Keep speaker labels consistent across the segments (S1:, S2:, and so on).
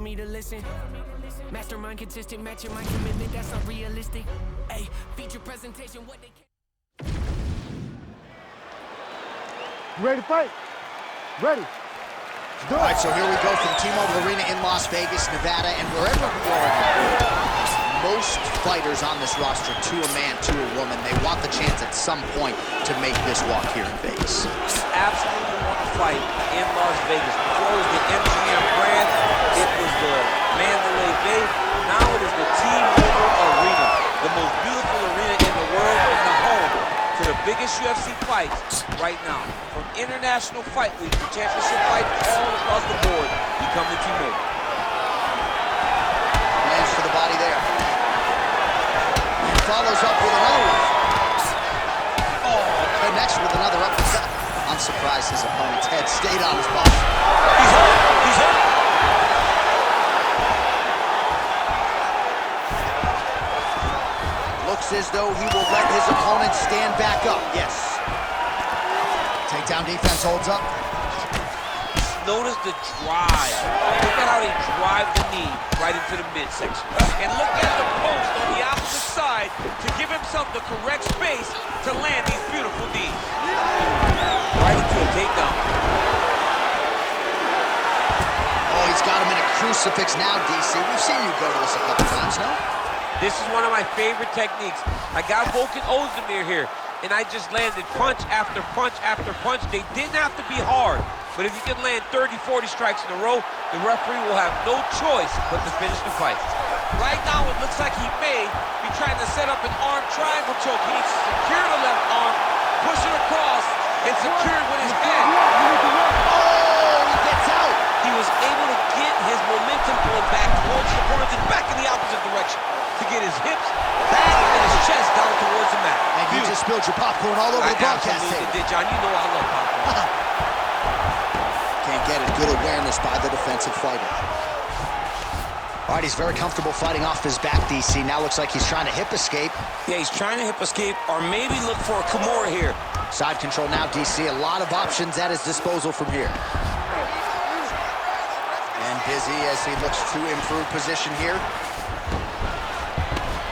S1: me to listen. Mastermind consistent, matching my commitment, that's unrealistic. Hey, feature presentation, what they can.
S2: Ready to fight? Ready.
S3: All right, so here we go from T-Mobile Arena in Las Vegas, Nevada, and wherever we are, most fighters on this roster, to a man, to a woman, they want the chance at some point to make this walk here in Vegas.
S4: Absolutely want to fight in Las Vegas. Before it was the MGM Grand, it was the Mandalay Bay, now it is the T-Mobile Arena, the most beautiful arena in the world and the home to the biggest UFC fights right now. From International Fight Week to championship fights all across the board, you come to T-Mobile.
S3: Lands for the body there. And follows up with another one. Oh, connects with another uppercut. I'm surprised his opponent's head stayed on his body.
S4: He's hurt. He's hurt.
S3: Looks as though he will let his opponent stand back up. Yes. Takedown defense holds up.
S4: Notice the drive. Look at how they drive the knee right into the midsection. And look at the post on the opposite side to give himself the correct space to land these beautiful knees. Right into a takedown.
S3: Oh, he's got him in a crucifix now, DC. We've seen you go to this a couple times, no?
S4: This is one of my favorite techniques. I got Volkan Ozdemir here, and I just landed punch after punch after punch. They didn't have to be hard, but if you can land 30, 40 strikes in a row, the referee will have no choice but to finish the fight. Right now, it looks like he may be trying to set up an arm triangle choke. He needs to secure the left arm, push it across, and secure it with his head.
S3: Oh, he gets out.
S4: He was able to get his momentum going back towards the opponent and back in the opposite direction to get his hips back and his chest down towards the mat.
S3: And you just spilled your popcorn all over the broadcast tape.
S4: Absolutely did, John. You know I love popcorn.
S3: Can't get it. Good awareness by the defensive fighter. All right, he's very comfortable fighting off his back, DC. Now looks like he's trying to hip escape.
S4: Yeah, he's trying to hip escape or maybe look for a Kimura here.
S3: Side control now, DC. A lot of options at his disposal from here. And busy as he looks to improve position here.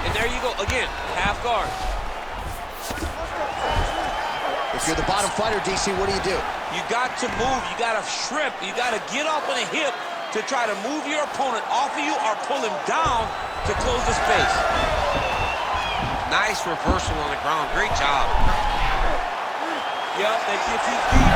S4: And there you go, again, half guard.
S3: If you're the bottom fighter, DC, what do?
S4: You got to move, you got to strip, you got to get up on a hip to try to move your opponent off of you or pull him down to close the space. Nice reversal on the ground, great job. Yep, that gets his deep.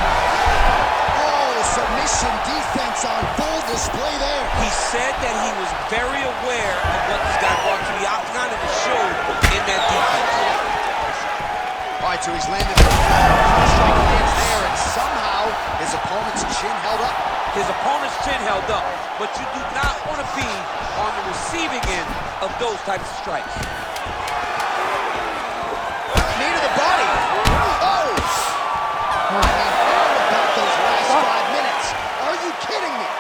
S3: Oh, submission defense on full display there.
S4: He said that he was very aware of what this guy brought to the octagon and it showed in that defense.
S3: All right, so he's landed. Strike lands there, and somehow his opponent's chin held up.
S4: His opponent's chin held up, but you do not want to be on the receiving end of those types of strikes.
S3: Knee to the body. Oh! I mean, all about those last 5 minutes. Are you kidding me?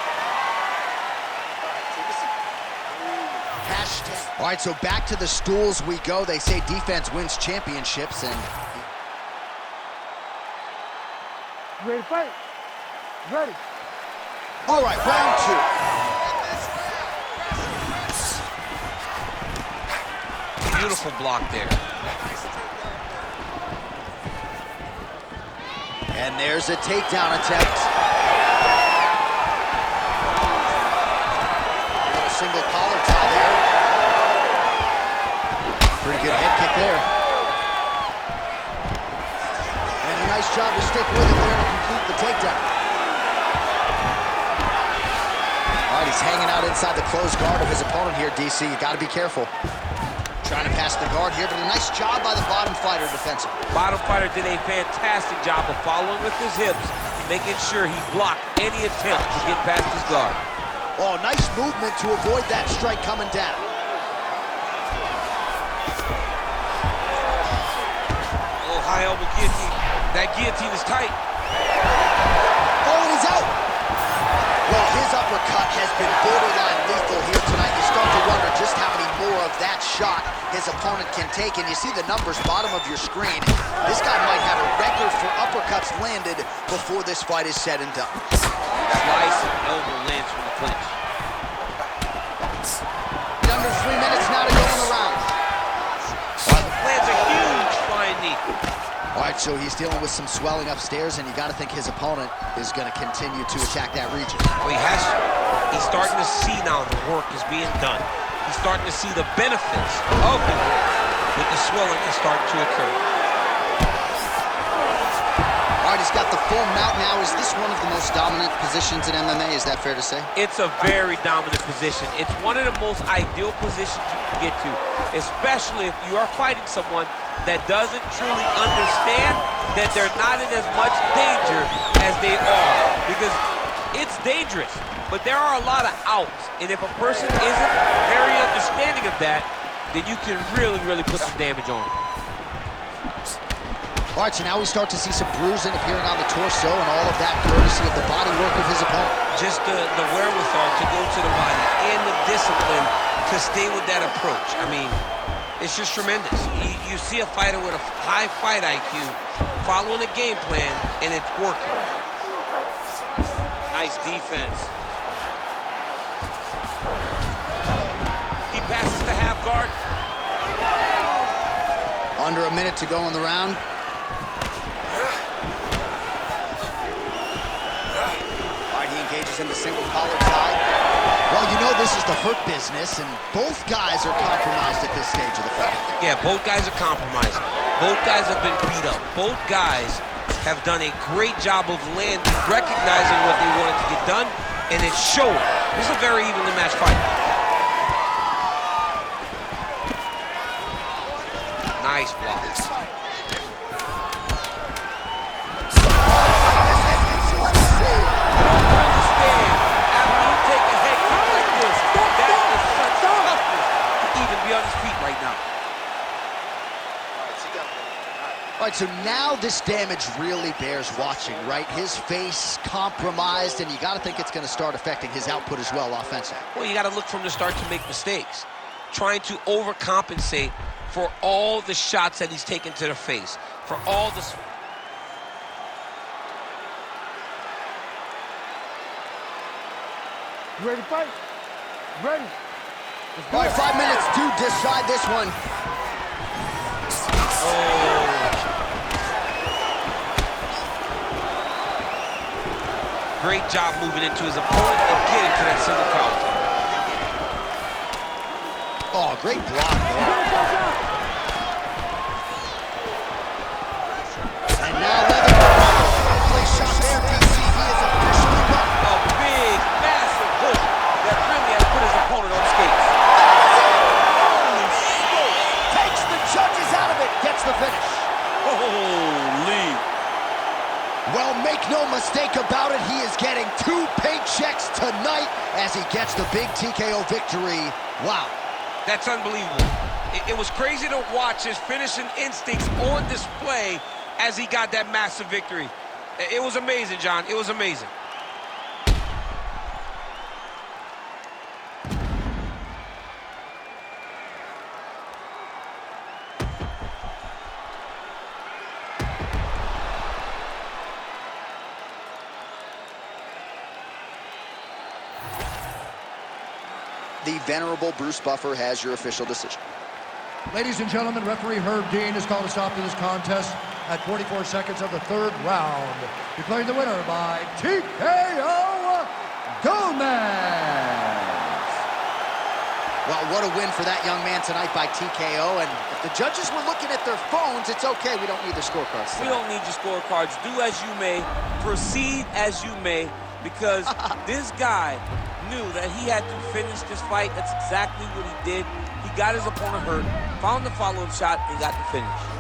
S3: All right, so back to the stools we go. They say defense wins championships, and...
S2: Ready to fight? Ready.
S3: All right, round 2.
S4: Beautiful block there.
S3: And there's a takedown attempt. A little single collar tie there. Pretty good head kick there. And a nice job to stick with it there to complete the takedown. All right, he's hanging out inside the closed guard of his opponent here, DC. You got to be careful. Trying to pass the guard here, but a nice job by the bottom fighter defensively.
S4: Bottom fighter did a fantastic job of following with his hips, making sure he blocked any attempt to get past his guard.
S3: Oh, nice movement to avoid that strike coming down.
S4: Oh, high elbow guillotine. That guillotine is tight.
S3: Oh, and he's out. Well, his uppercut has been borderline lethal here tonight. You start to wonder just how many more of that shot his opponent can take. And you see the numbers bottom of your screen. This guy might have a record for uppercuts landed before this fight is said and done.
S4: Slice and elbow lands from the clinch.
S3: so he's dealing with some swelling upstairs, and you got to think his opponent is going to continue to attack that region.
S4: Well, he's starting to see now the work is being done. He's starting to see the benefits of the work with the swelling that's starting to occur.
S3: All right, he's got the full mount now. Is this one of the most dominant positions in MMA? Is that fair to say?
S4: It's a very dominant position. It's one of the most ideal positions you can get to, especially if you are fighting someone that doesn't truly understand that they're not in as much danger as they are. Because it's dangerous, but there are a lot of outs. And if a person isn't very understanding of that, then you can really, really put some damage on them.
S3: All right, so now we start to see some bruising appearing on the torso, and all of that courtesy of the body work of his opponent.
S4: Just the wherewithal to go to the body and the discipline to stay with that approach. I mean, it's just tremendous. You see a fighter with a high fight IQ following a game plan, and it's working. Nice defense. He passes the half guard.
S3: Under a minute to go in the round. In the single collar tie. Well, you know this is the hurt business, and both guys are compromised at this stage of the fight.
S4: Yeah, both guys are compromised. Both guys have been beat up. Both guys have done a great job of recognizing what they wanted to get done, and it's showing. This is a very evenly matched fight. Nice blocks.
S3: All right, so now this damage really bears watching, right? His face compromised, and you got to think it's going to start affecting his output as well offensively.
S4: Well, you got to look from the start to make mistakes, trying to overcompensate for all the shots that he's taken to the face, for all the...
S2: You ready to fight? Ready.
S3: All right, 5 minutes to decide this one.
S4: Great job moving into his opponent and getting to that single collar.
S3: Oh, great block there. And now Leather shot there, DC. He is officially done.
S4: A big, massive hook that really has put his opponent on skates.
S3: Holy smokes. Takes the judges out of it. Gets the finish.
S4: Holy.
S3: Well, make no mistake about it, he is getting 2 paychecks tonight as he gets the big TKO victory. Wow.
S4: That's unbelievable. It was crazy to watch his finishing instincts on display as he got that massive victory. It was amazing, John. It was amazing.
S3: The venerable Bruce Buffer has your official decision.
S5: Ladies and gentlemen, referee Herb Dean has called a stop to this contest at 44 seconds of the 3rd round, declaring the winner by TKO Gomez.
S3: Well, what a win for that young man tonight by TKO, and if the judges were looking at their phones, it's okay, we don't need the scorecards tonight.
S4: We don't need your scorecards. Do as you may, proceed as you may, because this guy knew that he had to finish this fight. That's exactly what he did. He got his opponent hurt, found the follow-up shot, and got the finish.